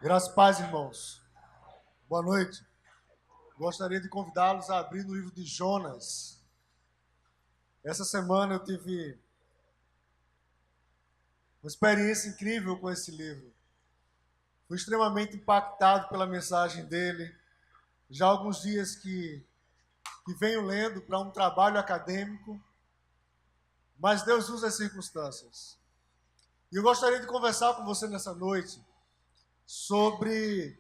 Graças e paz, irmãos. Boa noite. Gostaria de convidá-los a abrir no livro de Jonas. Essa semana eu tive uma experiência incrível com esse livro. Fui extremamente impactado pela mensagem dele. Já há alguns dias que venho lendo para um trabalho acadêmico, mas Deus usa as circunstâncias. E eu gostaria de conversar com você nessa noite sobre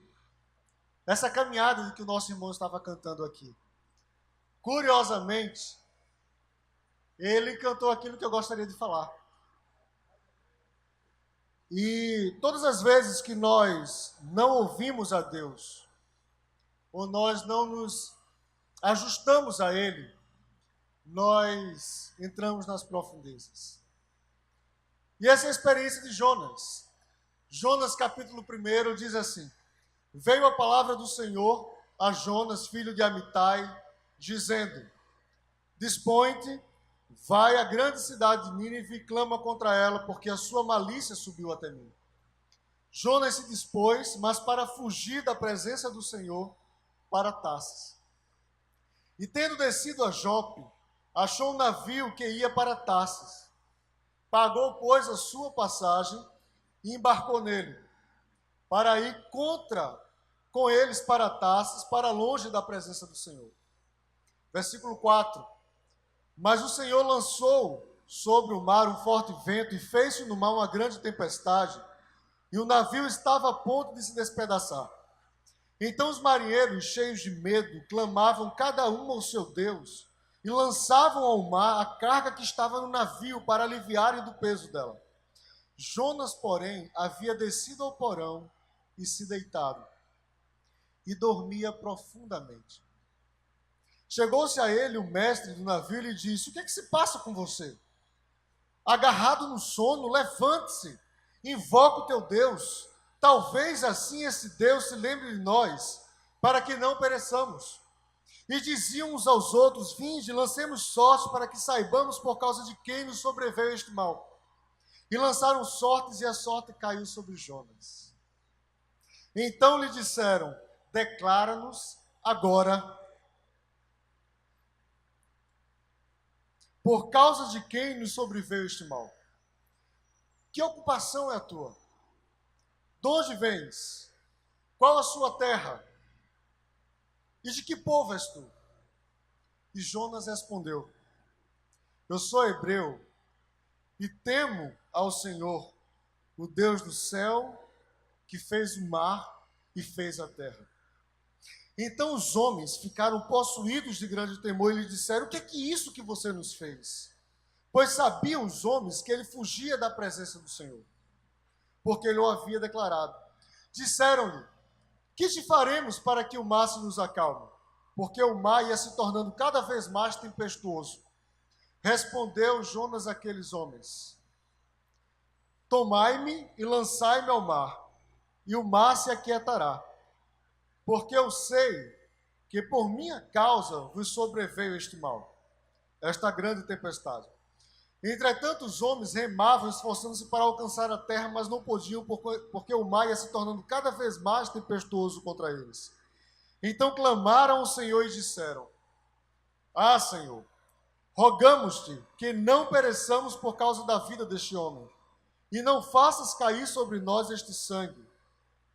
essa caminhada que o nosso irmão estava cantando aqui. Curiosamente, ele cantou aquilo que eu gostaria de falar. E todas as vezes que nós não ouvimos a Deus, ou nós não nos ajustamos a Ele, nós entramos nas profundezas. E essa é a experiência de Jonas. Jonas, capítulo 1, diz assim: Veio a palavra do Senhor a Jonas, filho de Amitai, dizendo: Dispõe-te, vai à grande cidade de Nínive e clama contra ela, porque a sua malícia subiu até mim. Jonas se dispôs, mas para fugir da presença do Senhor, para Tarsis. E tendo descido a Jope, achou um navio que ia para Tarsis. Pagou, pois, a sua passagem e embarcou nele, para ir com eles para Tarsis, para longe da presença do Senhor. Versículo 4. Mas o Senhor lançou sobre o mar um forte vento e fez-se no mar uma grande tempestade, e o navio estava a ponto de se despedaçar. Então os marinheiros, cheios de medo, clamavam cada um ao seu Deus e lançavam ao mar a carga que estava no navio para aliviarem do peso dela. Jonas, porém, havia descido ao porão e se deitado, e dormia profundamente. Chegou-se a ele o mestre do navio e lhe disse: O que é que se passa com você? Agarrado no sono, levante-se, invoca o teu Deus. Talvez assim esse Deus se lembre de nós, para que não pereçamos. E diziam uns aos outros: Vinde, lancemos sorte para que saibamos por causa de quem nos sobreveio este mal. E lançaram sortes, e a sorte caiu sobre Jonas. Então lhe disseram: Declara-nos agora por causa de quem nos sobreveio este mal. Que ocupação é a tua? De onde vens? Qual a sua terra? E de que povo és tu? E Jonas respondeu: Eu sou hebreu e temo ao Senhor, o Deus do céu, que fez o mar e fez a terra. Então os homens ficaram possuídos de grande temor e lhe disseram: O que é que isso que você nos fez? Pois sabiam os homens que ele fugia da presença do Senhor, porque ele o havia declarado. Disseram-lhe: Que te faremos para que o mar se nos acalme? Porque o mar ia se tornando cada vez mais tempestuoso. Respondeu Jonas àqueles homens: Tomai-me e lançai-me ao mar, e o mar se aquietará. Porque eu sei que por minha causa vos sobreveio este mal, esta grande tempestade. Entretanto, os homens remavam, esforçando-se para alcançar a terra, mas não podiam, porque o mar ia se tornando cada vez mais tempestuoso contra eles. Então clamaram ao Senhor e disseram: Ah, Senhor, rogamos-te que não pereçamos por causa da vida deste homem, e não faças cair sobre nós este sangue,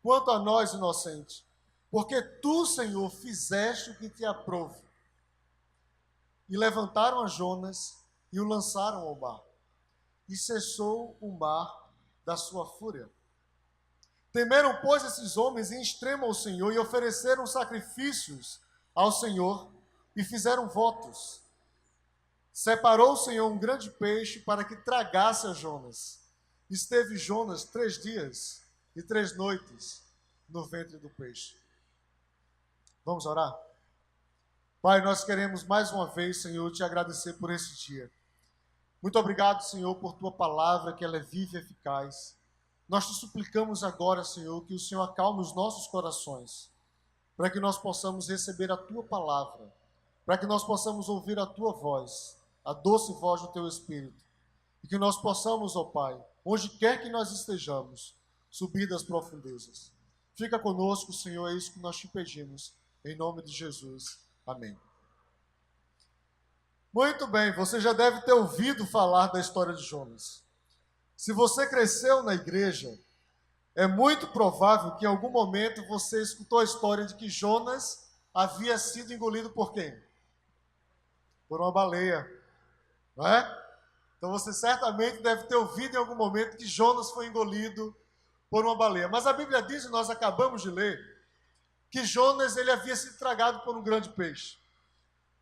quanto a nós inocentes, porque tu, Senhor, fizeste o que te aprouve. E levantaram a Jonas e o lançaram ao mar. E cessou o mar da sua fúria. Temeram, pois, esses homens em extremo ao Senhor e ofereceram sacrifícios ao Senhor e fizeram votos. Separou o Senhor um grande peixe para que tragasse a Jonas. Esteve Jonas 3 dias e 3 noites no ventre do peixe. Vamos orar? Pai, nós queremos mais uma vez, Senhor, te agradecer por esse dia. Muito obrigado, Senhor, por tua palavra, que ela é viva e eficaz. Nós te suplicamos agora, Senhor, que o Senhor acalme os nossos corações, para que nós possamos receber a tua palavra, para que nós possamos ouvir a tua voz, a doce voz do teu Espírito, e que nós possamos, ó Pai, onde quer que nós estejamos, subir das profundezas. Fica conosco, Senhor, é isso que nós te pedimos. Em nome de Jesus. Amém. Muito bem, você já deve ter ouvido falar da história de Jonas. Se você cresceu na igreja, é muito provável que em algum momento você escutou a história de que Jonas havia sido engolido por quem? Por uma baleia, não é? Então você certamente deve ter ouvido em algum momento que Jonas foi engolido por uma baleia. Mas a Bíblia diz, e nós acabamos de ler, que Jonas ele havia sido tragado por um grande peixe.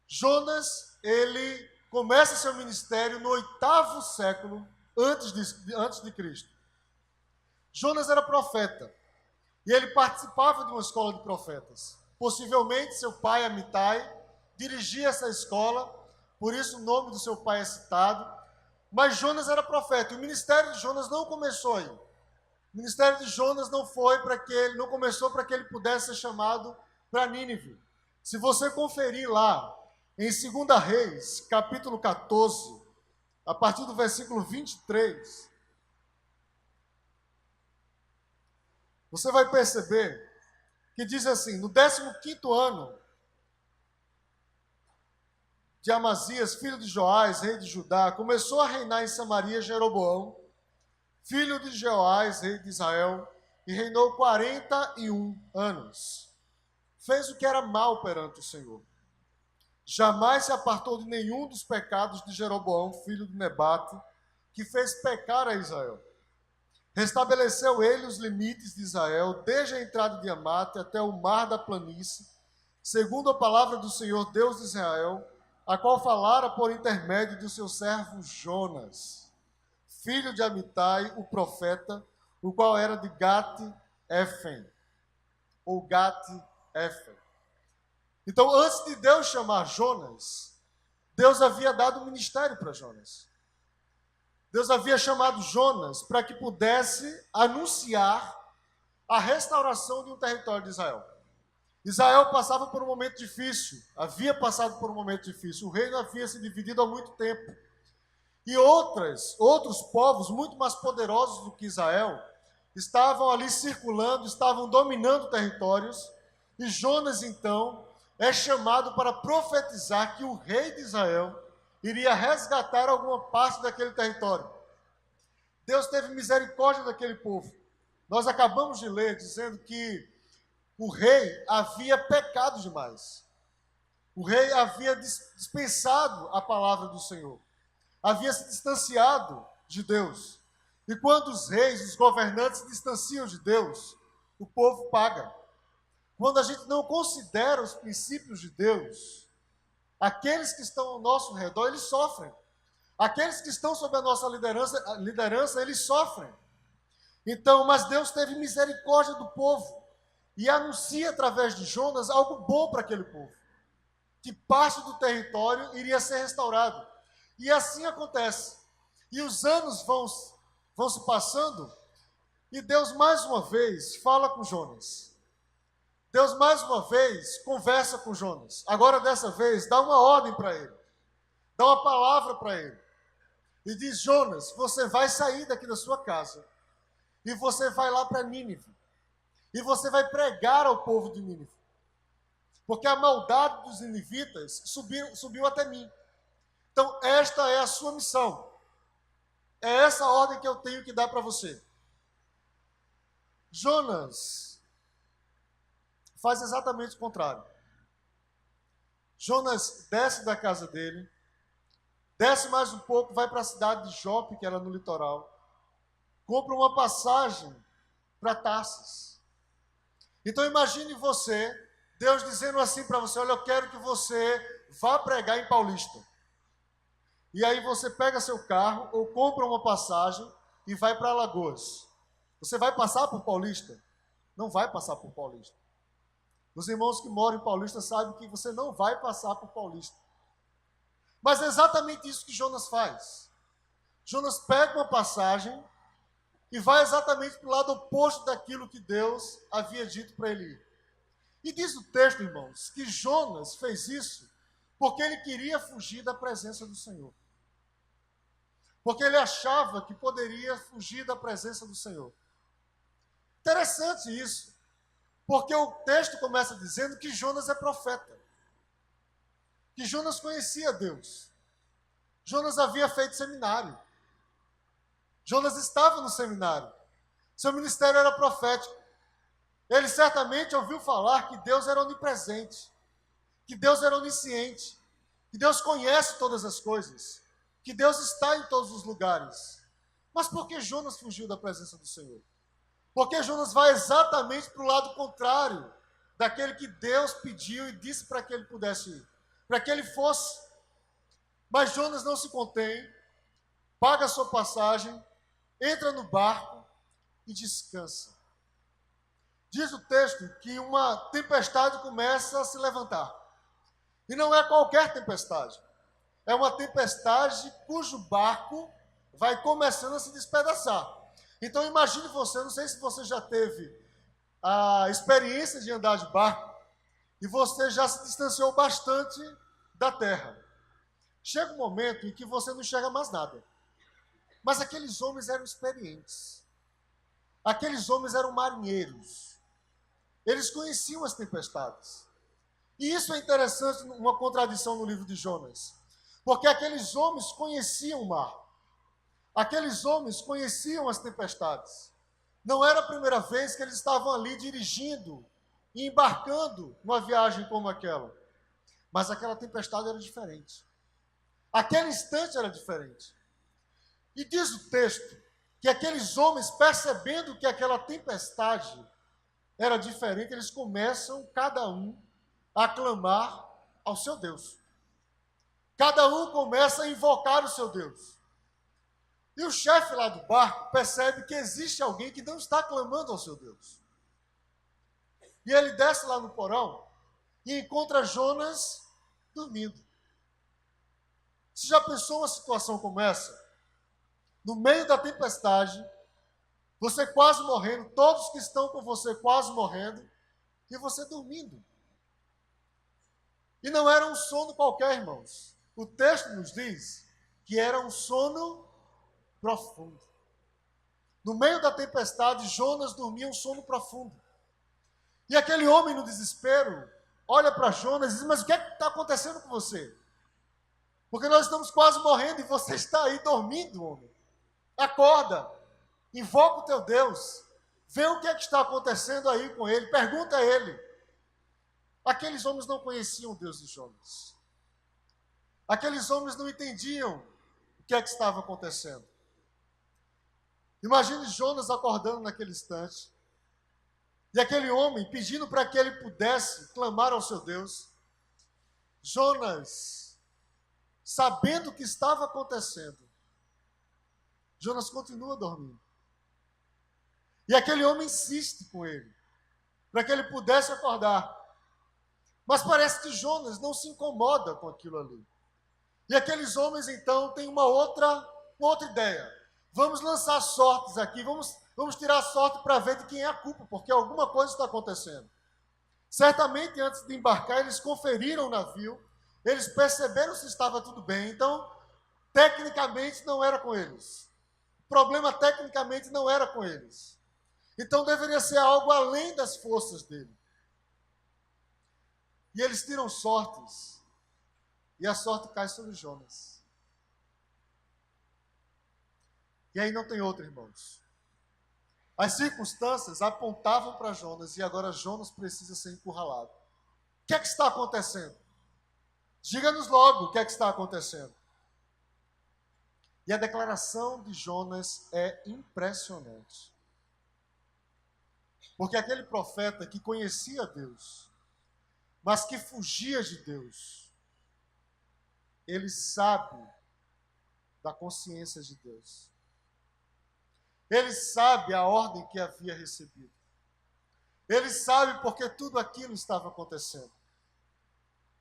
Jonas, ele começa seu ministério no 8º século antes de Cristo. Jonas era profeta e ele participava de uma escola de profetas. Possivelmente seu pai, Amitai, dirigia essa escola, por isso o nome do seu pai é citado. Mas Jonas era profeta e o ministério de Jonas não começou aí. O ministério de Jonas não começou para que ele pudesse ser chamado para Nínive. Se você conferir lá em 2 Reis, capítulo 14, a partir do versículo 23, você vai perceber que diz assim: no 15º ano de Amazias, filho de Joás, rei de Judá, começou a reinar em Samaria Jeroboão, filho de Jeoás, rei de Israel, e reinou 41 anos. Fez o que era mal perante o Senhor. Jamais se apartou de nenhum dos pecados de Jeroboão, filho de Nebate, que fez pecar a Israel. Restabeleceu ele os limites de Israel, desde a entrada de Amate até o mar da planície, segundo a palavra do Senhor, Deus de Israel, a qual falara por intermédio do seu servo Jonas, filho de Amitai, o profeta, o qual era de Gat-Efen, ou Gat-Efen. Então, antes de Deus chamar Jonas, Deus havia dado um ministério para Jonas. Deus havia chamado Jonas para que pudesse anunciar a restauração de um território de Israel. Israel passava por um momento difícil, havia passado por um momento difícil. O reino havia se dividido há muito tempo. E outros povos, muito mais poderosos do que Israel, estavam ali circulando, estavam dominando territórios. E Jonas, então, é chamado para profetizar que o rei de Israel iria resgatar alguma parte daquele território. Deus teve misericórdia daquele povo. Nós acabamos de ler dizendo que o rei havia pecado demais. O rei havia dispensado a palavra do Senhor. Havia se distanciado de Deus. E quando os reis, os governantes se distanciam de Deus, o povo paga. Quando a gente não considera os princípios de Deus, aqueles que estão ao nosso redor, eles sofrem. Aqueles que estão sob a nossa liderança, eles sofrem. Então, mas Deus teve misericórdia do povo e anuncia através de Jonas algo bom para aquele povo, que parte do território iria ser restaurado. E assim acontece. E os anos vão se passando e Deus mais uma vez fala com Jonas. Deus mais uma vez conversa com Jonas. Agora dessa vez dá uma ordem para ele. Dá uma palavra para ele. E diz: Jonas, você vai sair daqui da sua casa e você vai lá para Nínive. E você vai pregar ao povo de Nínive. Porque a maldade dos ninivitas subiu até mim. Então, esta é a sua missão. É essa a ordem que eu tenho que dar para você. Jonas faz exatamente o contrário. Jonas desce da casa dele, desce mais um pouco, vai para a cidade de Jope, que era no litoral, compra uma passagem para Tarsis. Então imagine você, Deus dizendo assim para você: olha, eu quero que você vá pregar em Paulista. E aí você pega seu carro ou compra uma passagem e vai para Alagoas. Você vai passar por Paulista? Não vai passar por Paulista. Os irmãos que moram em Paulista sabem que você não vai passar por Paulista. Mas é exatamente isso que Jonas faz. Jonas pega uma passagem e vai exatamente para o lado oposto daquilo que Deus havia dito para ele ir. E diz o texto, irmãos, que Jonas fez isso porque ele queria fugir da presença do Senhor. Porque ele achava que poderia fugir da presença do Senhor. Interessante isso. Porque o texto começa dizendo que Jonas é profeta. Que Jonas conhecia Deus. Jonas havia feito seminário. Jonas estava no seminário. Seu ministério era profético. Ele certamente ouviu falar que Deus era onipresente, que Deus era onisciente, que Deus conhece todas as coisas, que Deus está em todos os lugares. Mas por que Jonas fugiu da presença do Senhor? Porque Jonas vai exatamente para o lado contrário daquele que Deus pediu e disse para que ele pudesse ir, para que ele fosse. Mas Jonas não se contém, paga a sua passagem, entra no barco e descansa. Diz o texto que uma tempestade começa a se levantar. E não é qualquer tempestade. É uma tempestade cujo barco vai começando a se despedaçar. Então imagine você, não sei se você já teve a experiência de andar de barco e você já se distanciou bastante da terra. Chega um momento em que você não enxerga mais nada. Mas aqueles homens eram experientes. Aqueles homens eram marinheiros. Eles conheciam as tempestades. E isso é interessante, uma contradição no livro de Jonas. Porque aqueles homens conheciam o mar. Aqueles homens conheciam as tempestades. Não era a primeira vez que eles estavam ali dirigindo e embarcando numa viagem como aquela. Mas aquela tempestade era diferente. Aquele instante era diferente. E diz o texto que aqueles homens, percebendo que aquela tempestade era diferente, eles começam, cada um, a clamar ao seu Deus. Cada um começa a invocar o seu Deus. E o chefe lá do barco percebe que existe alguém que não está clamando ao seu Deus. E ele desce lá no porão e encontra Jonas dormindo. Você já pensou uma situação como essa? No meio da tempestade, você quase morrendo, todos que estão com você quase morrendo, e você dormindo. E não era um sono qualquer, irmãos. O texto nos diz que era um sono profundo. No meio da tempestade, Jonas dormia um sono profundo. E aquele homem no desespero olha para Jonas e diz: mas o que é que está acontecendo com você? Porque nós estamos quase morrendo e você está aí dormindo, homem. Acorda, invoca o teu Deus, vê o que é que está acontecendo aí com ele, pergunta a ele. Aqueles homens não conheciam o Deus de Jonas. Aqueles homens não entendiam o que é que estava acontecendo. Imagine Jonas acordando naquele instante, e aquele homem pedindo para que ele pudesse clamar ao seu Deus. Jonas, sabendo o que estava acontecendo, Jonas continua dormindo. E aquele homem insiste com ele, para que ele pudesse acordar. Mas parece que Jonas não se incomoda com aquilo ali. E aqueles homens, então, têm uma outra ideia. Vamos lançar sortes aqui, vamos tirar sorte para ver de quem é a culpa, porque alguma coisa está acontecendo. Certamente, antes de embarcar, eles conferiram o navio, eles perceberam se estava tudo bem, então, tecnicamente, não era com eles. O problema, tecnicamente, não era com eles. Então, deveria ser algo além das forças dele. E eles tiram sortes, e a sorte cai sobre Jonas. E aí não tem outro, irmãos. As circunstâncias apontavam para Jonas, e agora Jonas precisa ser encurralado. O que é que está acontecendo? Diga-nos logo o que é que está acontecendo. E a declaração de Jonas é impressionante. Porque aquele profeta que conhecia Deus, mas que fugia de Deus, ele sabe da consciência de Deus. Ele sabe a ordem que havia recebido. Ele sabe porque tudo aquilo estava acontecendo.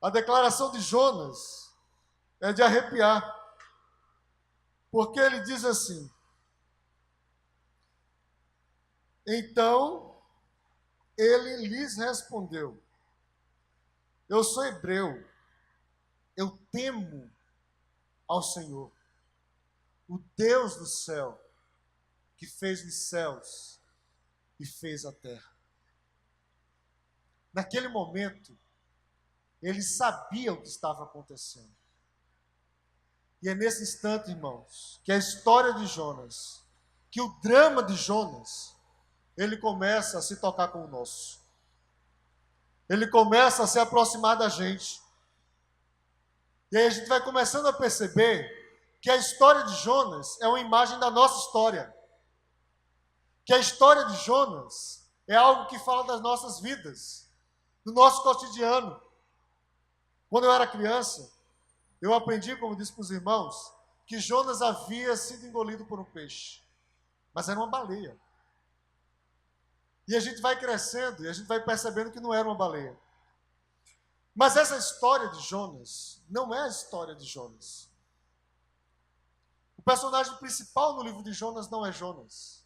A declaração de Jonas é de arrepiar. Porque ele diz assim: então ele lhes respondeu: eu sou hebreu, eu temo ao Senhor, o Deus do céu, que fez os céus e fez a terra. naquele momento, ele sabia o que estava acontecendo. E é nesse instante, irmãos, que a história de Jonas, que o drama de Jonas, ele começa a se tocar com o nosso. Ele começa a se aproximar da gente. E aí a gente vai começando a perceber que a história de Jonas é uma imagem da nossa história. Que a história de Jonas é algo que fala das nossas vidas, do nosso cotidiano. Quando eu era criança, eu aprendi, como disse para os irmãos, que Jonas havia sido engolido por um peixe. Mas era uma baleia. E a gente vai crescendo e a gente vai percebendo que não era uma baleia. Mas essa história de Jonas não é a história de Jonas. O personagem principal no livro de Jonas não é Jonas.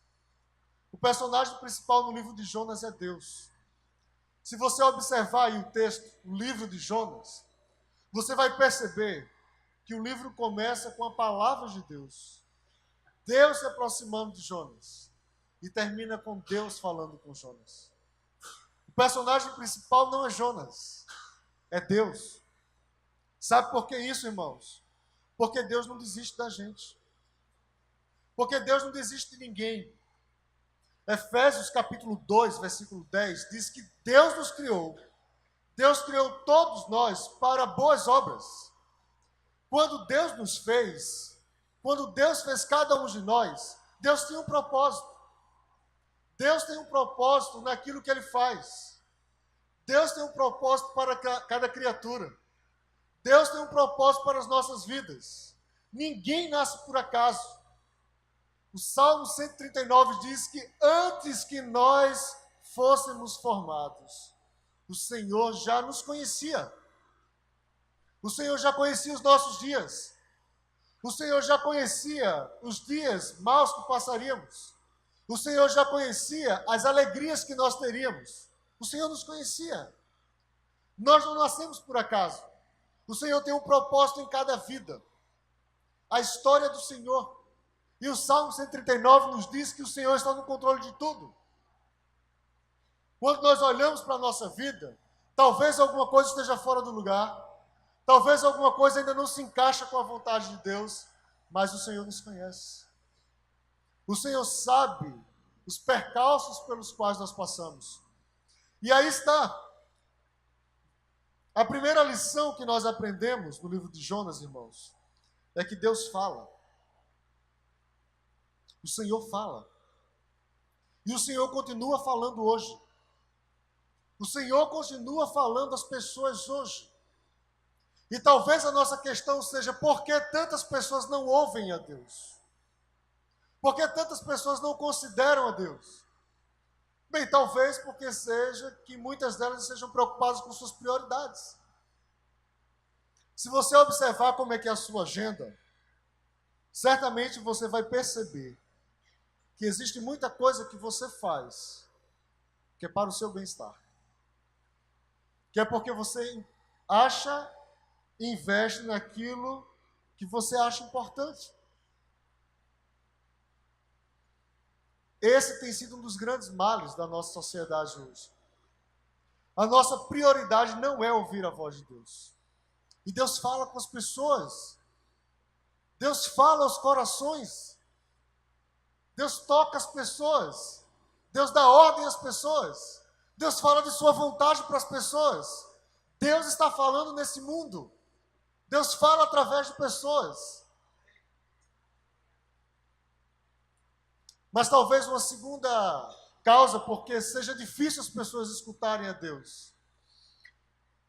O personagem principal no livro de Jonas é Deus. Se você observar aí o texto, o livro de Jonas, você vai perceber que o livro começa com a palavra de Deus. Deus se aproximando de Jonas. E termina com Deus falando com Jonas. O personagem principal não é Jonas, é Deus. Sabe por que isso, irmãos? Porque Deus não desiste da gente. Porque Deus não desiste de ninguém. Efésios capítulo 2, versículo 10, diz que Deus nos criou. Deus criou todos nós para boas obras. Quando Deus nos fez, quando Deus fez cada um de nós, Deus tinha um propósito. Deus tem um propósito naquilo que Ele faz. Deus tem um propósito para cada criatura. Deus tem um propósito para as nossas vidas. Ninguém nasce por acaso. O Salmo 139 diz que antes que nós fôssemos formados, o Senhor já nos conhecia. O Senhor já conhecia os nossos dias. O Senhor já conhecia os dias maus que passaríamos. O Senhor já conhecia as alegrias que nós teríamos. O Senhor nos conhecia. Nós não nascemos por acaso. O Senhor tem um propósito em cada vida. A história do Senhor. E o Salmo 139 nos diz que o Senhor está no controle de tudo. Quando nós olhamos para a nossa vida, talvez alguma coisa esteja fora do lugar. Talvez alguma coisa ainda não se encaixa com a vontade de Deus. Mas o Senhor nos conhece. O Senhor sabe os percalços pelos quais nós passamos. E aí está. A primeira lição que nós aprendemos no livro de Jonas, irmãos, é que Deus fala. O Senhor fala. E o Senhor continua falando hoje. O Senhor continua falando às pessoas hoje. E talvez a nossa questão seja: por que tantas pessoas não ouvem a Deus? Por que tantas pessoas não consideram a Deus? Bem, talvez porque seja que muitas delas sejam preocupadas com suas prioridades. Se você observar como é que é a sua agenda, certamente você vai perceber que existe muita coisa que você faz que é para o seu bem-estar. Que é porque você acha e investe naquilo que você acha importante. Esse tem sido um dos grandes males da nossa sociedade hoje. A nossa prioridade não é ouvir a voz de Deus. E Deus fala com as pessoas. Deus fala aos corações. Deus toca as pessoas. Deus dá ordem às pessoas. Deus fala de sua vontade para as pessoas. Deus está falando nesse mundo. Deus fala através de pessoas. Mas talvez uma segunda causa porque seja difícil as pessoas escutarem a Deus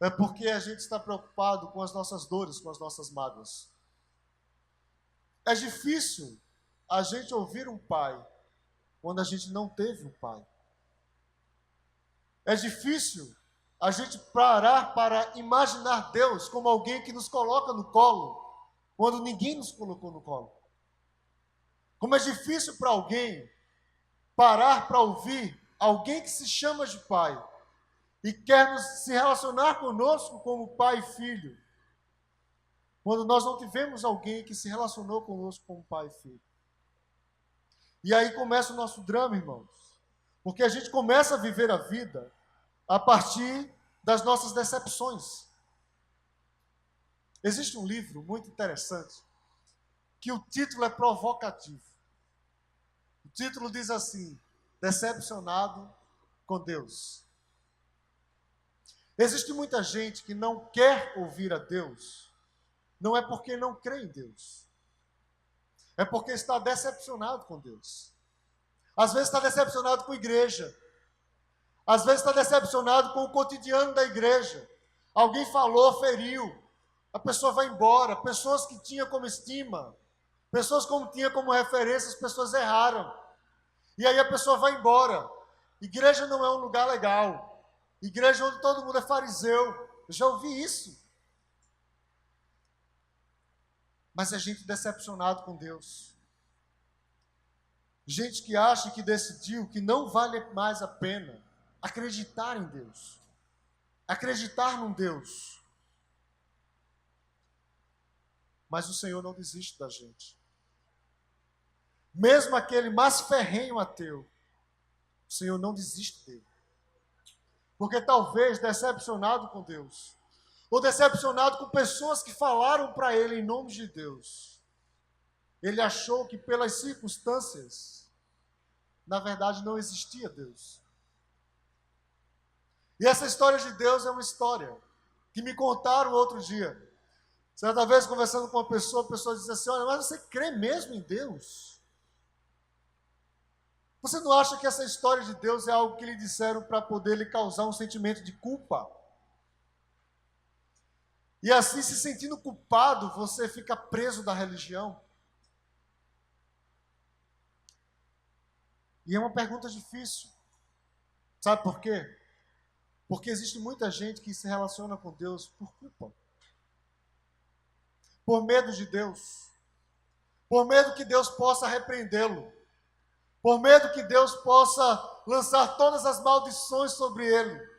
é porque a gente está preocupado com as nossas dores, com as nossas mágoas. É difícil a gente ouvir um pai quando a gente não teve um pai. É difícil a gente parar para imaginar Deus como alguém que nos coloca no colo quando ninguém nos colocou no colo. Como é difícil para alguém parar para ouvir alguém que se chama de pai e quer se relacionar conosco como pai e filho, quando nós não tivemos alguém que se relacionou conosco como pai e filho. E aí começa o nosso drama, irmãos, porque a gente começa a viver a vida a partir das nossas decepções. Existe um livro muito interessante que o título é provocativo. O título diz assim: Decepcionado com Deus. Existe muita gente que não quer ouvir a Deus, não é porque não crê em Deus, é porque está decepcionado com Deus. Às vezes está decepcionado com a igreja, às vezes está decepcionado com o cotidiano da igreja. Alguém falou, feriu, a pessoa vai embora. Pessoas que tinha como estima, pessoas que tinha como referência, as pessoas erraram. E aí a pessoa vai embora. Igreja não é um lugar legal. Igreja onde todo mundo é fariseu. Eu já ouvi isso. Mas é gente decepcionada com Deus. Gente que acha que decidiu que não vale mais a pena acreditar em Deus. Acreditar num Deus. Mas o Senhor não desiste da gente. Mesmo aquele mais ferrenho ateu, o Senhor não desiste dele. Porque talvez decepcionado com Deus, ou decepcionado com pessoas que falaram para ele em nome de Deus, ele achou que pelas circunstâncias, na verdade não existia Deus. E essa história de Deus é uma história que me contaram outro dia. Certa vez, conversando com uma pessoa, a pessoa disse assim: olha, mas você crê mesmo em Deus? Você não acha que essa história de Deus é algo que lhe disseram para poder lhe causar um sentimento de culpa? E assim, se sentindo culpado, você fica preso da religião? E é uma pergunta difícil. Sabe por quê? Porque existe muita gente que se relaciona com Deus por culpa. Por medo de Deus. Por medo que Deus possa repreendê-lo. Por medo que Deus possa lançar todas as maldições sobre ele.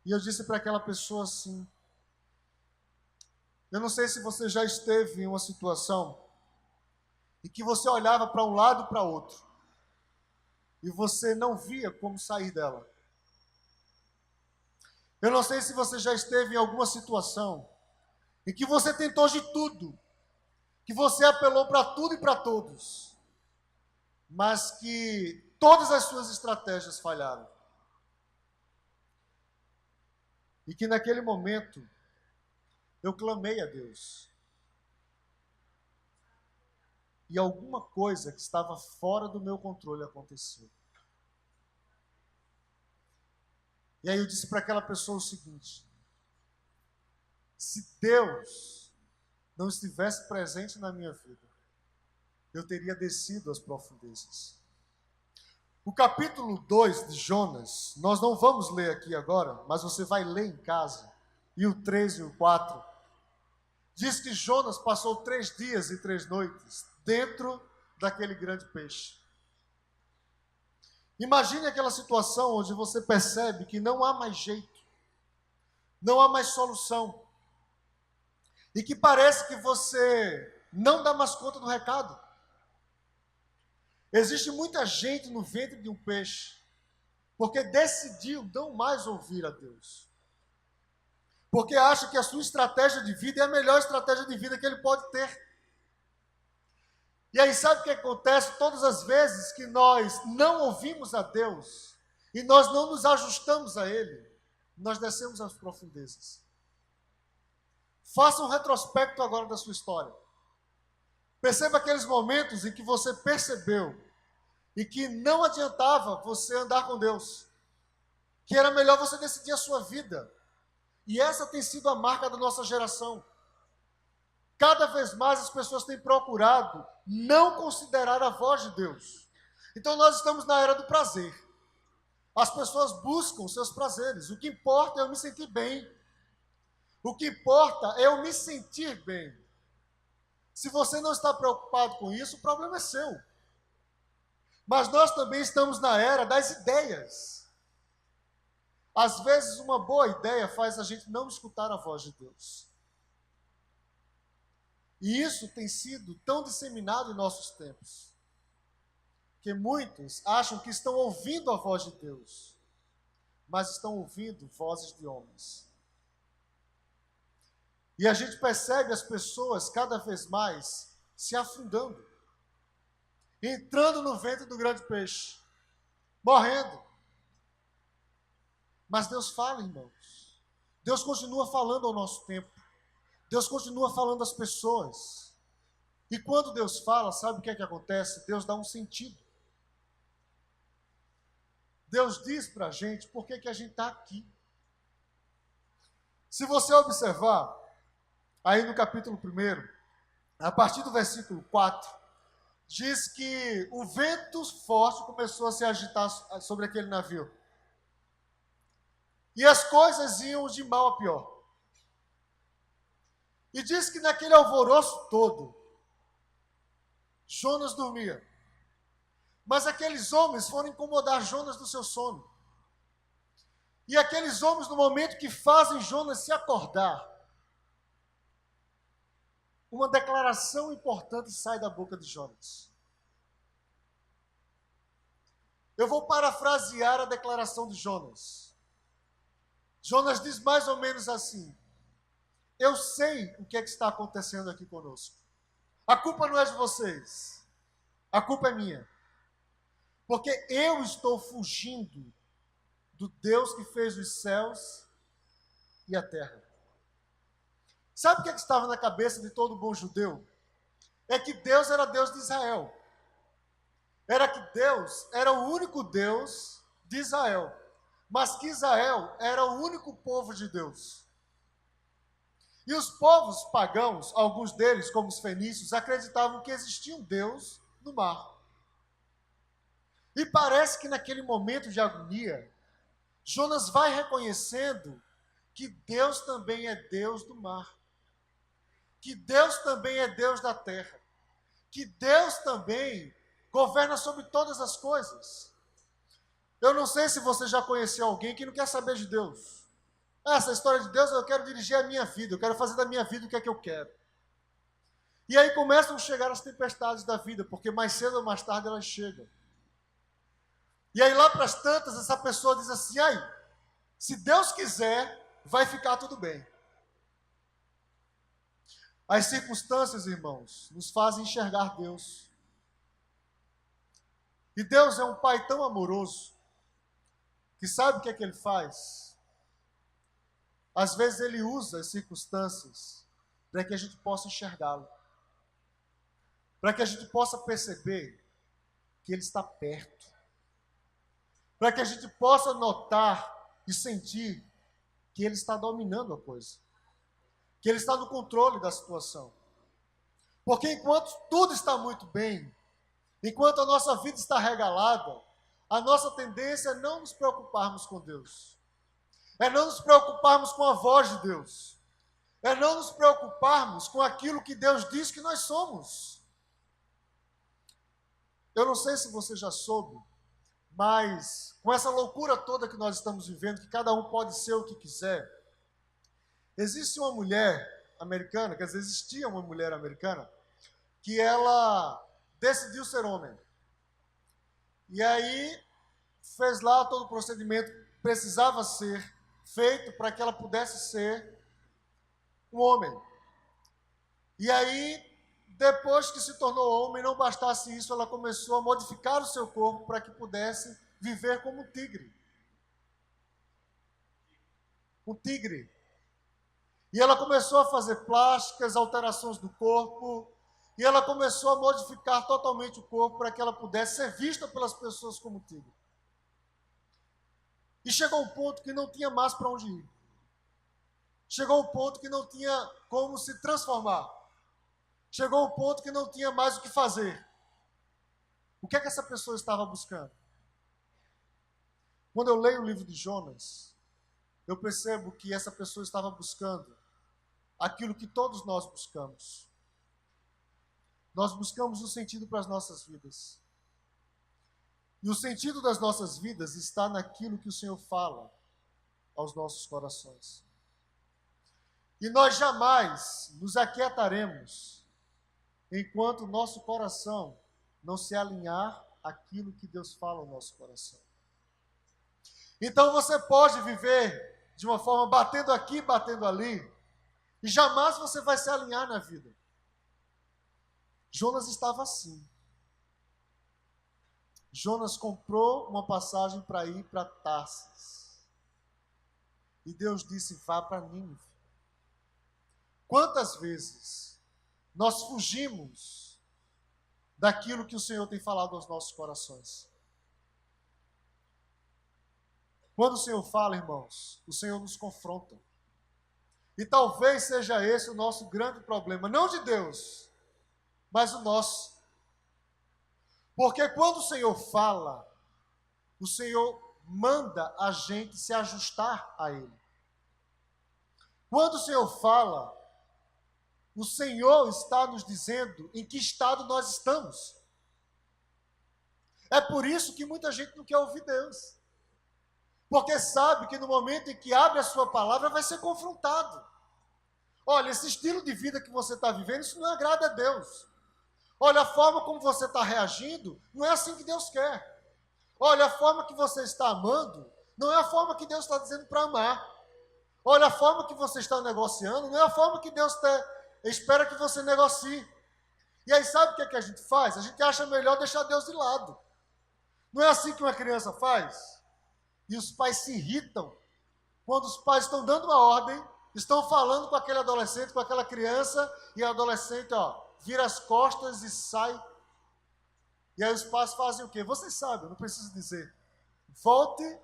E eu disse para aquela pessoa assim: eu não sei se você já esteve em uma situação em que você olhava para um lado e para outro, e você não via como sair dela. Eu não sei se você já esteve em alguma situação em que você tentou de tudo, que você apelou para tudo e para todos, mas que todas as suas estratégias falharam. E que naquele momento eu clamei a Deus. E alguma coisa que estava fora do meu controle aconteceu. E aí eu disse para aquela pessoa o seguinte: se Deus não estivesse presente na minha vida, eu teria descido às profundezas. O capítulo 2 de Jonas, nós não vamos ler aqui agora, mas você vai ler em casa, e o 3 e o 4, diz que Jonas passou 3 dias e 3 noites dentro daquele grande peixe. Imagine aquela situação onde você percebe que não há mais jeito, não há mais solução, e que parece que você não dá mais conta do recado. Existe muita gente no ventre de um peixe, porque decidiu não mais ouvir a Deus. Porque acha que a sua estratégia de vida é a melhor estratégia de vida que ele pode ter. E aí sabe o que acontece? Todas as vezes que nós não ouvimos a Deus, e nós não nos ajustamos a Ele, nós descemos às profundezas. Faça um retrospecto agora da sua história. Perceba aqueles momentos em que você percebeu e que não adiantava você andar com Deus, que era melhor você decidir a sua vida. E essa tem sido a marca da nossa geração. Cada vez mais as pessoas têm procurado não considerar a voz de Deus. Então nós estamos na era do prazer. As pessoas buscam seus prazeres. O que importa é eu me sentir bem. O que importa é eu me sentir bem. Se você não está preocupado com isso, o problema é seu. Mas nós também estamos na era das ideias. Às vezes uma boa ideia faz a gente não escutar a voz de Deus. E isso tem sido tão disseminado em nossos tempos, Porque muitos acham que estão ouvindo a voz de Deus, mas estão ouvindo vozes de homens. E a gente percebe as pessoas cada vez mais se afundando, entrando no ventre do grande peixe, morrendo. Mas Deus fala, irmãos. Deus continua falando ao nosso tempo. Deus continua falando às pessoas. E quando Deus fala, sabe o que é que acontece? Deus dá um sentido. Deus diz para a gente por que a gente está aqui. Se você observar, aí no capítulo 1, a partir do versículo 4, diz que o vento forte começou a se agitar sobre aquele navio. E as coisas iam de mal a pior. E diz que naquele alvoroço todo, Jonas dormia. Mas aqueles homens foram incomodar Jonas do seu sono. E aqueles homens, no momento que fazem Jonas se acordar, uma declaração importante sai da boca de Jonas. Eu vou parafrasear a declaração de Jonas. Jonas diz mais ou menos assim: eu sei o que é que está acontecendo aqui conosco. A culpa não é de vocês. A culpa é minha. Porque eu estou fugindo do Deus que fez os céus e a terra. Sabe o que é que estava na cabeça de todo bom judeu? É que Deus era Deus de Israel. Era que Deus era o único Deus de Israel. Mas que Israel era o único povo de Deus. E os povos pagãos, alguns deles, como os fenícios, acreditavam que existia um Deus no mar. E parece que naquele momento de agonia, Jonas vai reconhecendo que Deus também é Deus do mar. Que Deus também é Deus da terra. Que Deus também governa sobre todas as coisas. Eu não sei se você já conheceu alguém que não quer saber de Deus. Essa história de Deus, eu quero dirigir a minha vida, eu quero fazer da minha vida o que é que eu quero. E aí começam a chegar as tempestades da vida, porque mais cedo ou mais tarde elas chegam. E aí lá para as tantas, essa pessoa diz assim: ai, se Deus quiser, vai ficar tudo bem. As circunstâncias, irmãos, nos fazem enxergar Deus. E Deus é um Pai tão amoroso, que sabe o que é que Ele faz? Às vezes Ele usa as circunstâncias para que a gente possa enxergá-lo. Para que a gente possa perceber que Ele está perto. Para que a gente possa notar e sentir que Ele está dominando a coisa. Que Ele está no controle da situação. Porque enquanto tudo está muito bem, enquanto a nossa vida está regalada, a nossa tendência é não nos preocuparmos com Deus. É não nos preocuparmos com a voz de Deus. É não nos preocuparmos com aquilo que Deus diz que nós somos. Eu não sei se você já soube, mas com essa loucura toda que nós estamos vivendo, que cada um pode ser o que quiser, existe uma mulher americana, quer dizer, existia uma mulher americana, que ela decidiu ser homem. E aí fez lá todo o procedimento que precisava ser feito para que ela pudesse ser um homem. E aí, depois que se tornou homem, não bastasse isso, ela começou a modificar o seu corpo para que pudesse viver como um tigre. Um tigre. E ela começou a fazer plásticas, alterações do corpo, e ela começou a modificar totalmente o corpo para que ela pudesse ser vista pelas pessoas como tigre. E chegou um ponto que não tinha mais para onde ir. Chegou um ponto que não tinha como se transformar. Chegou um ponto que não tinha mais o que fazer. O que é que essa pessoa estava buscando? Quando eu leio o livro de Jonas, eu percebo que essa pessoa estava buscando aquilo que todos nós buscamos. Nós buscamos o sentido para as nossas vidas. E o sentido das nossas vidas está naquilo que o Senhor fala aos nossos corações. E nós jamais nos aquietaremos enquanto o nosso coração não se alinhar aquilo que Deus fala no nosso coração. Então você pode viver de uma forma batendo aqui, batendo ali, e jamais você vai se alinhar na vida. Jonas estava assim. Jonas comprou uma passagem para ir para Tarsis. E Deus disse, vá para Nínive. Quantas vezes nós fugimos daquilo que o Senhor tem falado aos nossos corações? Quando o Senhor fala, irmãos, o Senhor nos confronta. E talvez seja esse o nosso grande problema, não de Deus, mas o nosso. Porque quando o Senhor fala, o Senhor manda a gente se ajustar a Ele. Quando o Senhor fala, o Senhor está nos dizendo em que estado nós estamos. É por isso que muita gente não quer ouvir Deus. Porque sabe que no momento em que abre a sua palavra, vai ser confrontado. Olha, esse estilo de vida que você está vivendo, isso não agrada a Deus. Olha, a forma como você está reagindo, não é assim que Deus quer. Olha, a forma que você está amando, não é a forma que Deus está dizendo para amar. Olha, a forma que você está negociando, não é a forma que Deus espera que você negocie. E aí sabe o que a gente faz? A gente acha melhor deixar Deus de lado. Não é assim que uma criança faz? E os pais se irritam quando os pais estão dando uma ordem, estão falando com aquele adolescente, com aquela criança, e o adolescente, vira as costas e sai. E aí os pais fazem o quê? Vocês sabem, eu não preciso dizer. Volte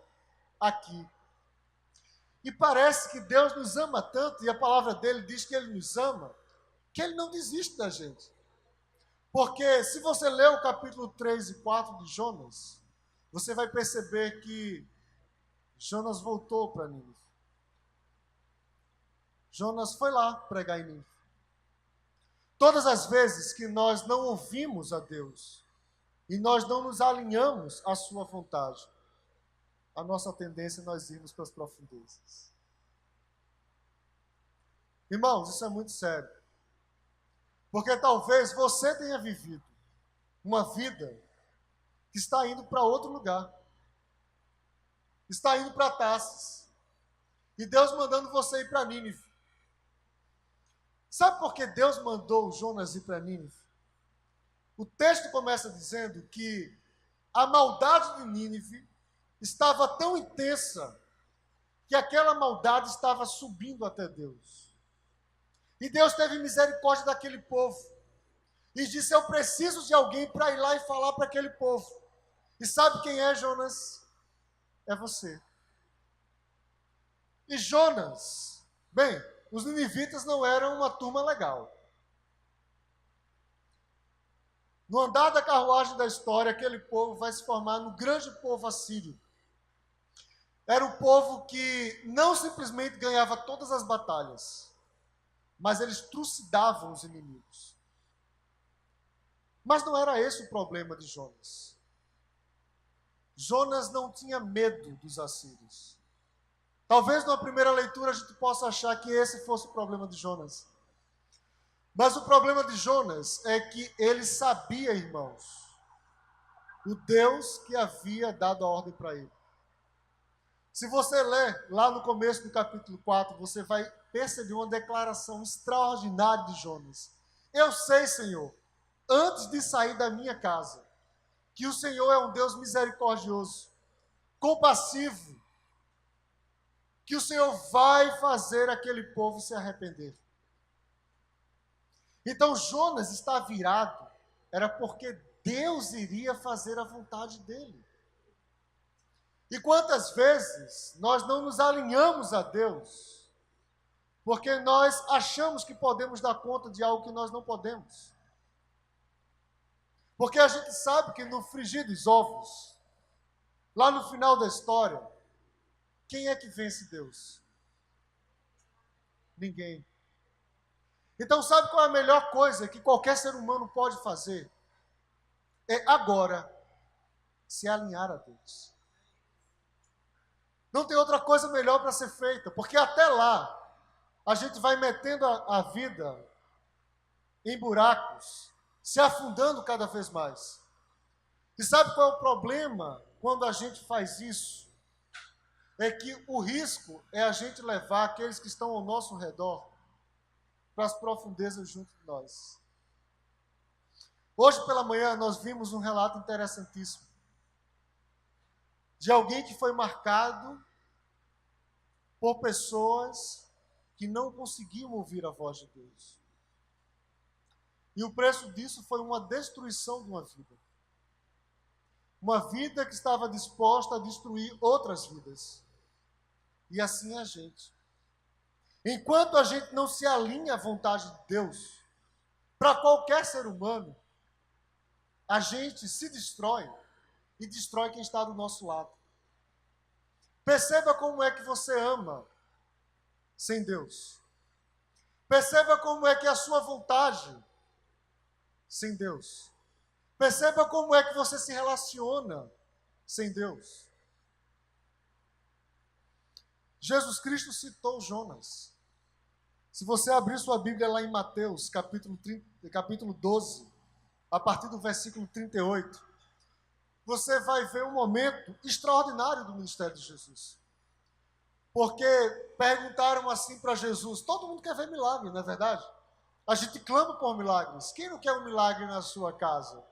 aqui. E parece que Deus nos ama tanto, e a palavra dele diz que ele nos ama, que ele não desiste da gente. Porque se você ler o capítulo 3 e 4 de Jonas, você vai perceber que Jonas voltou para Nínive. Jonas foi lá pregar em Nínive. Todas as vezes que nós não ouvimos a Deus e nós não nos alinhamos à sua vontade, a nossa tendência é nós irmos para as profundezas. Irmãos, isso é muito sério. Porque talvez você tenha vivido uma vida que está indo para outro lugar. Está indo para Tarsis. E Deus mandando você ir para Nínive. Sabe por que Deus mandou Jonas ir para Nínive? O texto começa dizendo que a maldade de Nínive estava tão intensa que aquela maldade estava subindo até Deus. E Deus teve misericórdia daquele povo. E disse, eu preciso de alguém para ir lá e falar para aquele povo. E sabe quem é Jonas? É você. E Jonas, bem, os ninivitas não eram uma turma legal. No andar da carruagem da história, aquele povo vai se formar no grande povo assírio. Era um povo que não simplesmente ganhava todas as batalhas, mas eles trucidavam os inimigos. Mas não era esse o problema de Jonas. Jonas não tinha medo dos assírios. Talvez numa primeira leitura a gente possa achar que esse fosse o problema de Jonas. Mas o problema de Jonas é que ele sabia, irmãos, o Deus que havia dado a ordem para ele. Se você ler lá no começo do capítulo 4, você vai perceber uma declaração extraordinária de Jonas. Eu sei, Senhor, antes de sair da minha casa, que o Senhor é um Deus misericordioso, compassivo, que o Senhor vai fazer aquele povo se arrepender. Então Jonas está virado, era porque Deus iria fazer a vontade dele. E quantas vezes nós não nos alinhamos a Deus, porque nós achamos que podemos dar conta de algo que nós não podemos. Porque a gente sabe que no frigir dos ovos, lá no final da história, quem é que vence Deus? Ninguém. Então sabe qual é a melhor coisa que qualquer ser humano pode fazer? É agora se alinhar a Deus. Não tem outra coisa melhor para ser feita, porque até lá a gente vai metendo a vida em buracos, se afundando cada vez mais. E sabe qual é o problema quando a gente faz isso? É que o risco é a gente levar aqueles que estão ao nosso redor para as profundezas junto de nós. Hoje pela manhã nós vimos um relato interessantíssimo de alguém que foi marcado por pessoas que não conseguiam ouvir a voz de Deus. E o preço disso foi uma destruição de uma vida. Uma vida que estava disposta a destruir outras vidas. E assim é a gente. Enquanto a gente não se alinha à vontade de Deus, para qualquer ser humano, a gente se destrói e destrói quem está do nosso lado. Perceba como é que você ama sem Deus. Perceba como é que é a sua vontade sem Deus. Perceba como é que você se relaciona sem Deus. Jesus Cristo citou Jonas. Se você abrir sua Bíblia lá em Mateus, capítulo 12, a partir do versículo 38, você vai ver um momento extraordinário do ministério de Jesus. Porque perguntaram assim para Jesus, todo mundo quer ver milagre, não é verdade? A gente clama por milagres. Quem não quer um milagre na sua casa?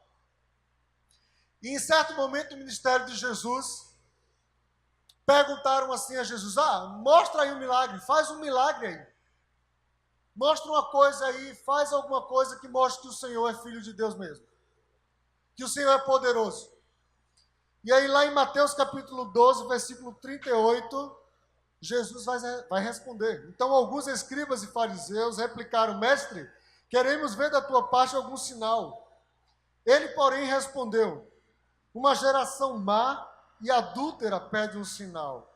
E em certo momento do ministério de Jesus, perguntaram assim a Jesus, mostra aí um milagre, faz um milagre aí. Mostra uma coisa aí, faz alguma coisa que mostre que o Senhor é Filho de Deus mesmo. Que o Senhor é poderoso. E aí lá em Mateus capítulo 12, versículo 38, Jesus vai responder. Então alguns escribas e fariseus replicaram, mestre, queremos ver da tua parte algum sinal. Ele, porém, respondeu, uma geração má e adúltera pede um sinal,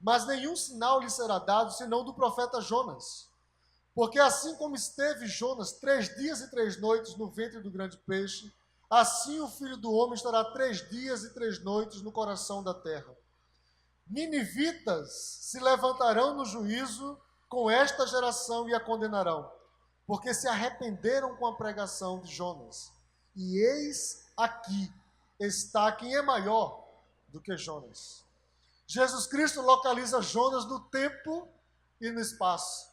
mas nenhum sinal lhe será dado, senão do profeta Jonas. Porque assim como esteve Jonas 3 dias e 3 noites no ventre do grande peixe, assim o Filho do Homem estará 3 dias e 3 noites no coração da terra. Ninivitas se levantarão no juízo com esta geração e a condenarão, porque se arrependeram com a pregação de Jonas. E eis aqui está quem é maior do que Jonas. Jesus Cristo localiza Jonas no tempo e no espaço.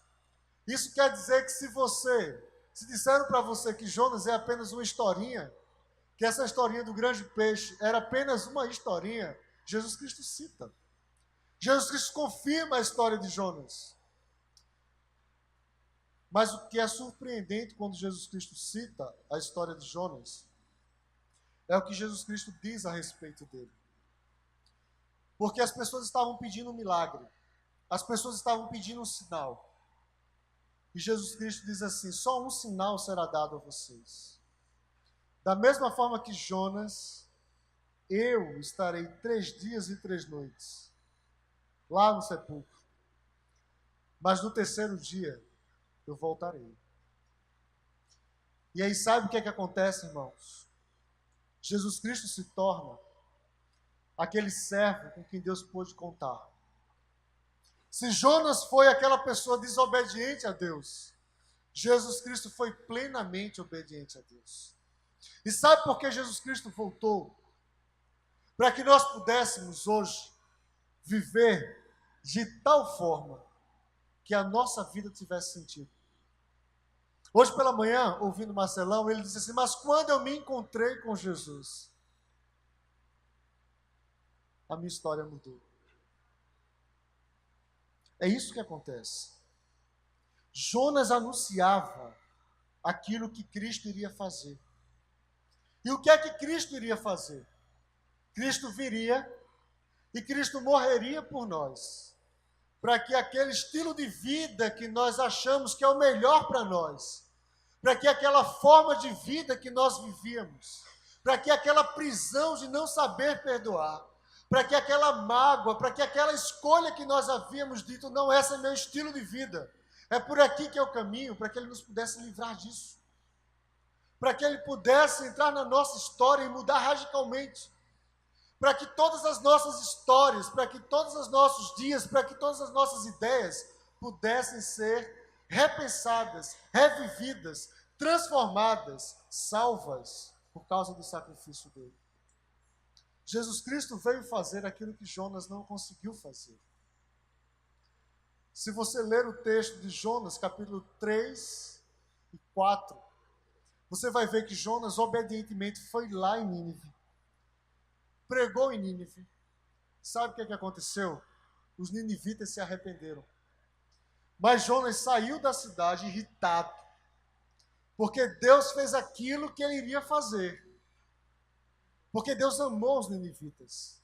Isso quer dizer que se disseram para você que Jonas é apenas uma historinha, que essa historinha do grande peixe era apenas uma historinha, Jesus Cristo cita. Jesus Cristo confirma a história de Jonas. Mas o que é surpreendente quando Jesus Cristo cita a história de Jonas é o que Jesus Cristo diz a respeito dele. Porque as pessoas estavam pedindo um milagre. As pessoas estavam pedindo um sinal. E Jesus Cristo diz assim, só um sinal será dado a vocês. Da mesma forma que Jonas, eu estarei 3 dias e 3 noites lá no sepulcro. Mas no terceiro dia, eu voltarei. E aí sabe o que é que acontece, irmãos? Jesus Cristo se torna aquele servo com quem Deus pôde contar. Se Jonas foi aquela pessoa desobediente a Deus, Jesus Cristo foi plenamente obediente a Deus. E sabe por que Jesus Cristo voltou? Para que nós pudéssemos hoje viver de tal forma que a nossa vida tivesse sentido. Hoje pela manhã, ouvindo Marcelão, ele disse assim, mas quando eu me encontrei com Jesus, a minha história mudou. É isso que acontece. Jonas anunciava aquilo que Cristo iria fazer. E o que é que Cristo iria fazer? Cristo viria e Cristo morreria por nós, para que aquele estilo de vida que nós achamos que é o melhor para nós, para que aquela forma de vida que nós vivíamos, para que aquela prisão de não saber perdoar, para que aquela mágoa, para que aquela escolha que nós havíamos dito, não, esse é meu estilo de vida, é por aqui que eu caminho, para que Ele nos pudesse livrar disso, para que Ele pudesse entrar na nossa história e mudar radicalmente, para que todas as nossas histórias, para que todos os nossos dias, para que todas as nossas ideias pudessem ser repensadas, revividas, transformadas, salvas por causa do sacrifício dele. Jesus Cristo veio fazer aquilo que Jonas não conseguiu fazer. Se você ler o texto de Jonas, capítulo 3 e 4, você vai ver que Jonas obedientemente foi lá em Nínive, pregou em Nínive. Sabe o que aconteceu? Os ninivitas se arrependeram. Mas Jonas saiu da cidade irritado, porque Deus fez aquilo que ele iria fazer. Porque Deus amou os ninivitas.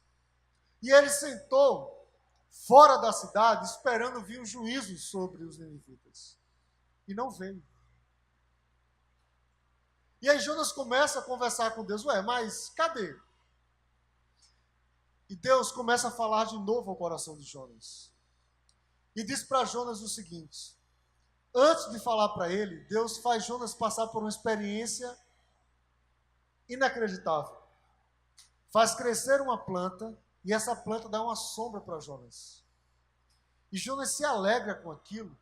E ele sentou fora da cidade, esperando vir um juízo sobre os ninivitas. E não veio. E aí Jonas começa a conversar com Deus. Mas cadê? E Deus começa a falar de novo ao coração de Jonas. E diz para Jonas o seguinte: antes de falar para ele, Deus faz Jonas passar por uma experiência inacreditável. Faz crescer uma planta e essa planta dá uma sombra para Jonas. E Jonas se alegra com aquilo,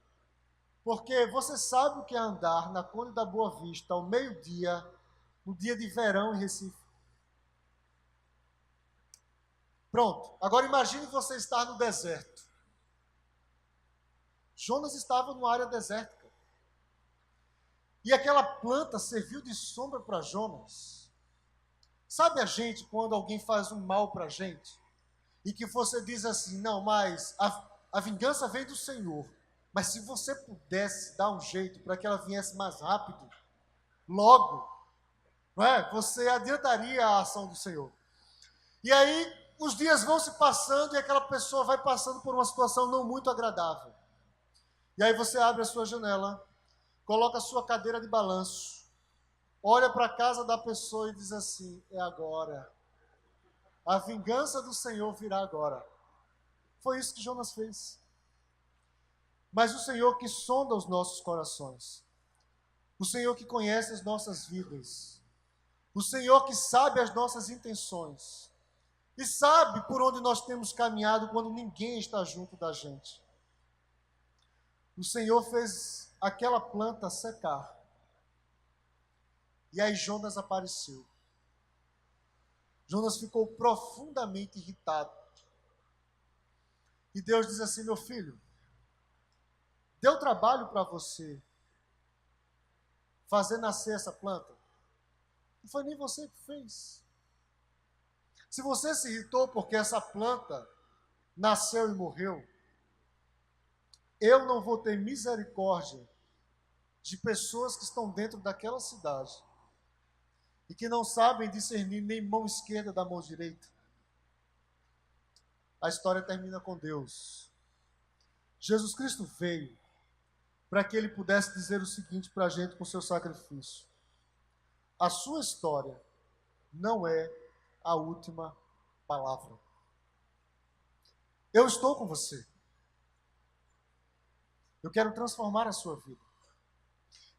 porque você sabe o que é andar na Conde da Boa Vista ao meio-dia, no dia de verão em Recife. Pronto, agora imagine você estar no deserto. Jonas estava numa área desértica. E aquela planta serviu de sombra para Jonas. Sabe a gente, quando alguém faz um mal para a gente, e que você diz assim, não, mas a vingança vem do Senhor, mas se você pudesse dar um jeito para que ela viesse mais rápido, logo, não é? Você adiantaria a ação do Senhor. E aí, os dias vão se passando e aquela pessoa vai passando por uma situação não muito agradável. E aí você abre a sua janela, coloca a sua cadeira de balanço, olha para a casa da pessoa e diz assim, é agora. A vingança do Senhor virá agora. Foi isso que Jonas fez. Mas o Senhor que sonda os nossos corações, o Senhor que conhece as nossas vidas, o Senhor que sabe as nossas intenções e sabe por onde nós temos caminhado quando ninguém está junto da gente. O Senhor fez aquela planta secar. E aí Jonas apareceu. Jonas ficou profundamente irritado. E Deus diz assim, meu filho, deu trabalho para você fazer nascer essa planta? Não foi nem você que fez. Se você se irritou porque essa planta nasceu e morreu, eu não vou ter misericórdia de pessoas que estão dentro daquela cidade e que não sabem discernir nem mão esquerda da mão direita. A história termina com Deus. Jesus Cristo veio para que ele pudesse dizer o seguinte para a gente com seu sacrifício: a sua história não é a última palavra. Eu estou com você. Eu quero transformar a sua vida.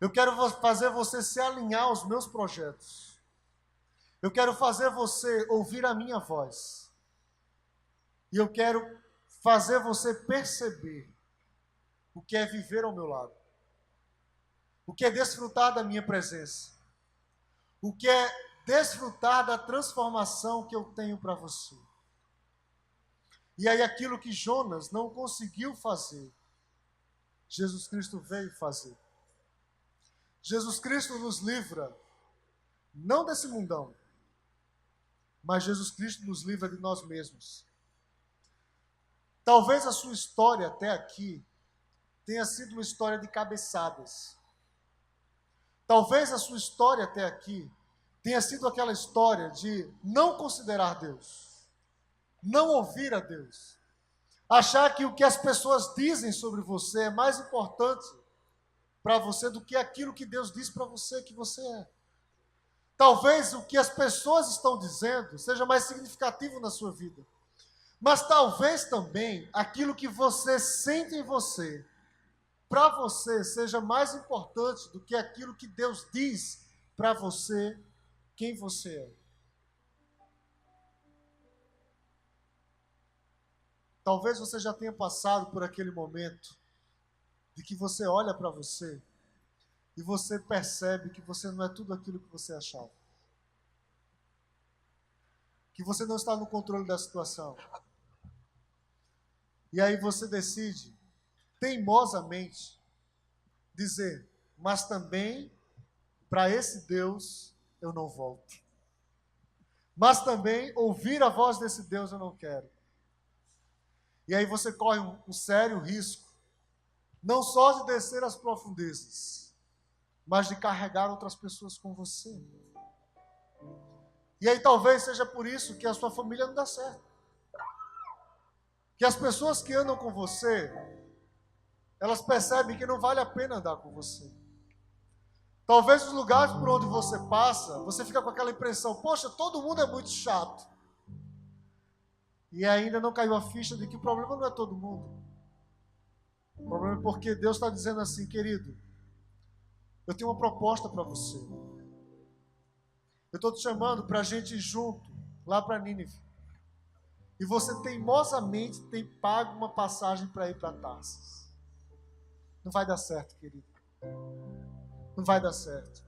Eu quero fazer você se alinhar aos meus projetos. Eu quero fazer você ouvir a minha voz. E eu quero fazer você perceber o que é viver ao meu lado. O que é desfrutar da minha presença. O que é desfrutar da transformação que eu tenho para você. E aí aquilo que Jonas não conseguiu fazer, Jesus Cristo veio fazer. Jesus Cristo nos livra, não desse mundão, mas Jesus Cristo nos livra de nós mesmos. Talvez a sua história até aqui tenha sido uma história de cabeçadas. Talvez a sua história até aqui tenha sido aquela história de não considerar Deus, não ouvir a Deus, achar que o que as pessoas dizem sobre você é mais importante para você do que aquilo que Deus diz para você que você é. Talvez o que as pessoas estão dizendo seja mais significativo na sua vida, mas talvez também aquilo que você sente em você, para você, seja mais importante do que aquilo que Deus diz para você quem você é. Talvez você já tenha passado por aquele momento de que você olha para você e você percebe que você não é tudo aquilo que você achava. que você não está no controle da situação. E aí você decide, teimosamente, dizer, mas também para esse Deus eu não volto. Mas também ouvir a voz desse Deus eu não quero. E aí você corre um sério risco, não só de descer as profundezas, mas de carregar outras pessoas com você. E aí talvez seja por isso que a sua família não dá certo. Que as pessoas que andam com você, elas percebem que não vale a pena andar com você. Talvez os lugares por onde você passa, você fica com aquela impressão, poxa, todo mundo é muito chato. E ainda não caiu a ficha de que o problema não é todo mundo. O problema é porque Deus está dizendo assim, querido, eu tenho uma proposta para você. Eu estou te chamando para a gente ir junto, lá para Nínive. E você teimosamente tem pago uma passagem para ir para Tarsis. Não vai dar certo, querido. Não vai dar certo.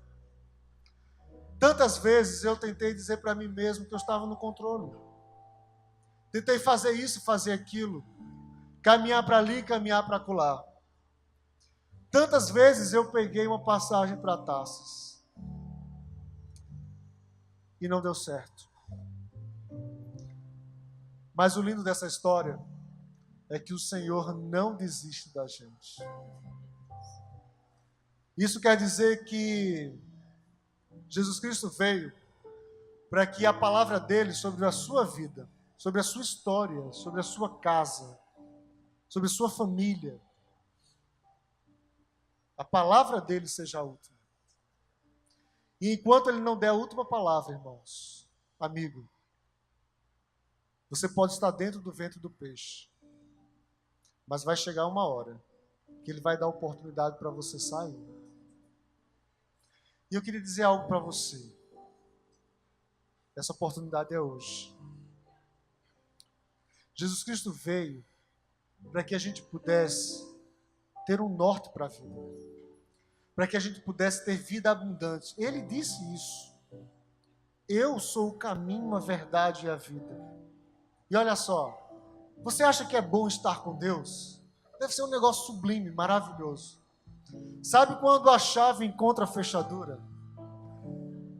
Tantas vezes eu tentei dizer para mim mesmo que eu estava no controle. Tentei fazer isso, fazer aquilo. Caminhar para ali, caminhar para acolá. Tantas vezes eu peguei uma passagem para Tarsis. E não deu certo. Mas o lindo dessa história é que o Senhor não desiste da gente. Isso quer dizer que Jesus Cristo veio para que a palavra dele sobre a sua vida, sobre a sua história, sobre a sua casa, sobre a sua família, a palavra dele seja a última. E enquanto ele não der a última palavra, irmãos, amigo, você pode estar dentro do ventre do peixe, mas vai chegar uma hora que ele vai dar oportunidade para você sair. E eu queria dizer algo para você. Essa oportunidade é hoje. Jesus Cristo veio para que a gente pudesse ter um norte para a vida, para que a gente pudesse ter vida abundante. Ele disse isso. Eu sou o caminho, a verdade e a vida. E olha só, você acha que é bom estar com Deus? Deve ser um negócio sublime, maravilhoso. Sabe quando a chave encontra a fechadura?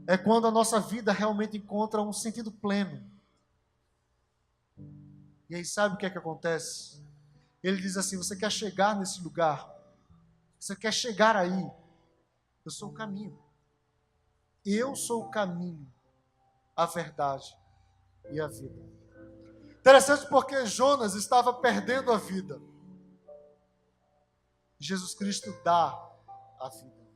É quando a nossa vida realmente encontra um sentido pleno. E aí sabe o que é que acontece? Ele diz assim, você quer chegar nesse lugar? Você quer chegar aí? Eu sou o caminho. Eu sou o caminho, a verdade e a vida. Interessante porque Jonas estava perdendo a vida. Jesus Cristo dá a vida.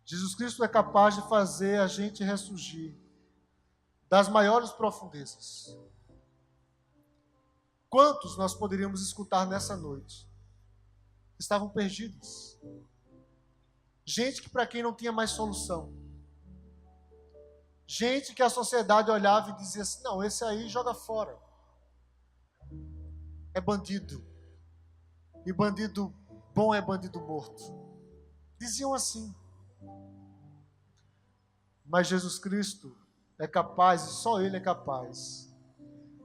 Jesus Cristo é capaz de fazer a gente ressurgir das maiores profundezas. Quantos nós poderíamos escutar nessa noite? Estavam perdidos. Gente que para quem não tinha mais solução. Gente que a sociedade olhava e dizia assim, não, esse aí joga fora. É bandido. E bandido bom é bandido morto. Diziam assim. Mas Jesus Cristo é capaz, e só Ele é capaz,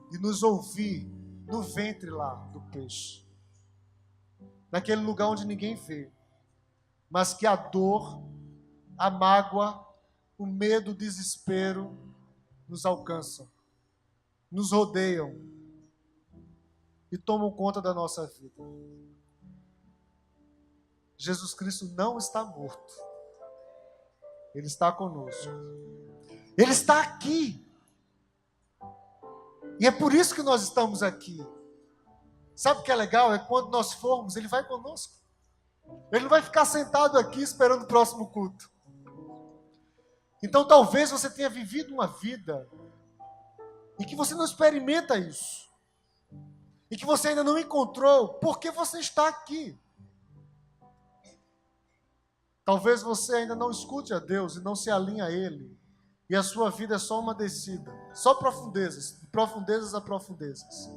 de nos ouvir no ventre lá do peixe. Naquele lugar onde ninguém vê. Mas que a dor, a mágoa, o medo, o desespero nos alcançam. Nos rodeiam. E tomam conta da nossa vida. Jesus Cristo não está morto. Ele está conosco. Ele está aqui. E é por isso que nós estamos aqui. Sabe o que é legal? É quando nós formos, Ele vai conosco. Ele não vai ficar sentado aqui esperando o próximo culto. Então talvez você tenha vivido uma vida em que você não experimenta isso. E que você ainda não encontrou porque você está aqui. Talvez você ainda não escute a Deus e não se alinhe a Ele. E a sua vida é só uma descida. Só profundezas. De profundezas a profundezas.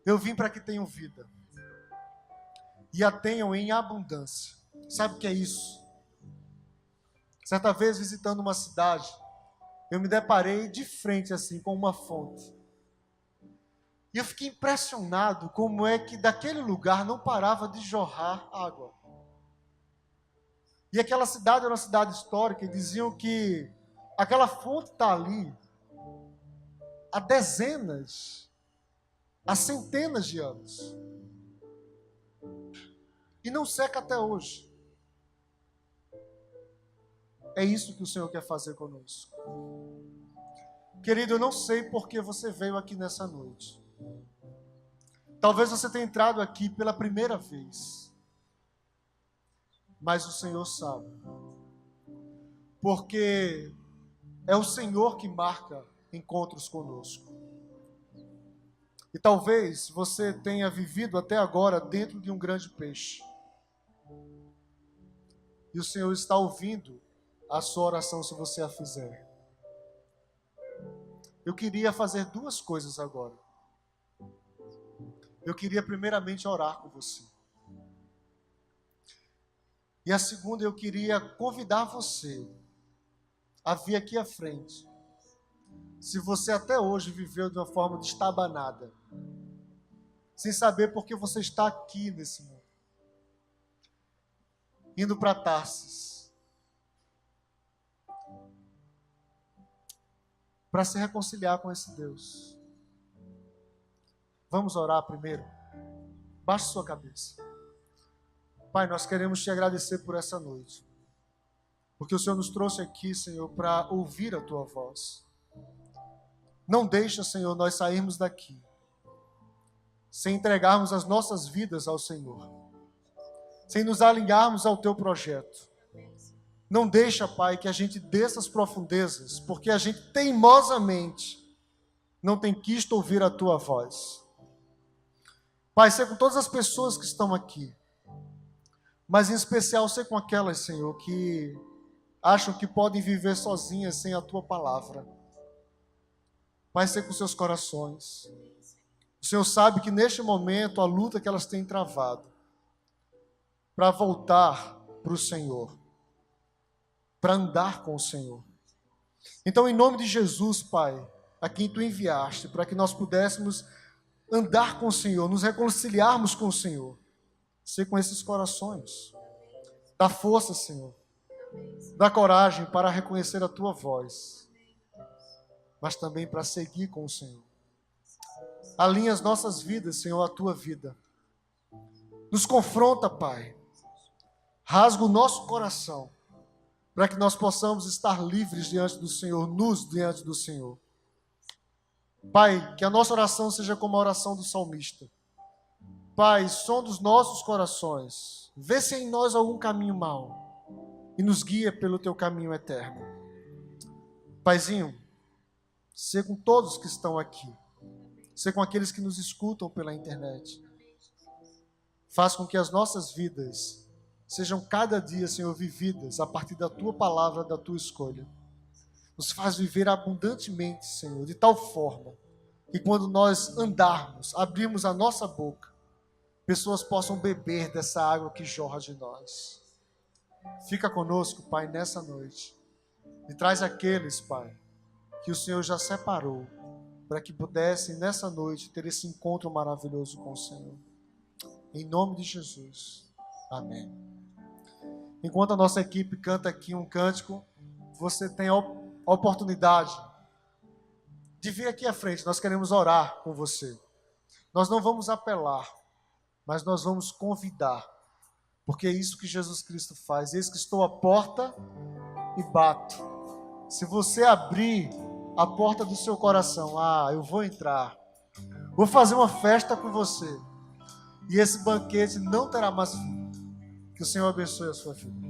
Eu vim para que tenham vida. E a tenham em abundância. Sabe o que é isso? Certa vez visitando uma cidade, eu me deparei de frente assim com uma fonte. E eu fiquei impressionado como é que daquele lugar não parava de jorrar água. E aquela cidade era uma cidade histórica e diziam que aquela fonte está ali há dezenas, há centenas de anos. E não seca até hoje. É isso que o Senhor quer fazer conosco. Querido, eu não sei por que você veio aqui nessa noite. Talvez você tenha entrado aqui pela primeira vez. Mas o Senhor sabe. Porque é o Senhor que marca encontros conosco. E talvez você tenha vivido até agora dentro de um grande peixe. E o Senhor está ouvindo a sua oração se você a fizer. Eu queria fazer duas coisas agora. Eu queria primeiramente orar com você. E a segunda, eu queria convidar você a vir aqui à frente. Se você até hoje viveu de uma forma destabanada, sem saber por que você está aqui nesse mundo, indo para Tarsis, para se reconciliar com esse Deus. Vamos orar primeiro? Baixe sua cabeça. Pai, nós queremos te agradecer por essa noite. Porque o Senhor nos trouxe aqui, Senhor, para ouvir a tua voz. Não deixa, Senhor, nós sairmos daqui sem entregarmos as nossas vidas ao Senhor. Sem nos alinharmos ao teu projeto. Não deixa, Pai, que a gente desça as profundezas, porque a gente teimosamente não tem quisto ouvir a tua voz. Pai, sei com todas as pessoas que estão aqui, mas em especial sei com aquelas, Senhor, que acham que podem viver sozinhas sem a tua palavra. Pai, sei com seus corações. O Senhor sabe que neste momento a luta que elas têm travado para voltar para o Senhor, para andar com o Senhor. Então, em nome de Jesus, Pai, a quem Tu enviaste, para que nós pudéssemos andar com o Senhor, nos reconciliarmos com o Senhor, ser com esses corações. Dá força, Senhor. Dá coragem para reconhecer a Tua voz, mas também para seguir com o Senhor. Alinha as nossas vidas, Senhor, à Tua vida. Nos confronta, Pai. Rasga o nosso coração, para que nós possamos estar livres diante do Senhor, nus diante do Senhor. Pai, que a nossa oração seja como a oração do salmista. Pai, sonda os nossos corações, vê se em nós algum caminho mau e nos guia pelo Teu caminho eterno. Paizinho, ser com todos que estão aqui, ser com aqueles que nos escutam pela internet. Faz com que as nossas vidas sejam cada dia, Senhor, vividas a partir da Tua palavra, da Tua escolha. Nos faz viver abundantemente, Senhor, de tal forma que quando nós andarmos, abrirmos a nossa boca, pessoas possam beber dessa água que jorra de nós. Fica conosco, Pai, nessa noite. E traz aqueles, Pai, que o Senhor já separou, para que pudessem, nessa noite, ter esse encontro maravilhoso com o Senhor. Em nome de Jesus. Amém. Enquanto a nossa equipe canta aqui um cântico, você tem a oportunidade de vir aqui à frente. Nós queremos orar com você. Nós não vamos apelar, mas nós vamos convidar, porque é isso que Jesus Cristo faz. Eis que estou à porta e bato. Se você abrir a porta do seu coração, eu vou entrar, vou fazer uma festa com você, e esse banquete não terá mais fim. Que o Senhor abençoe a sua vida.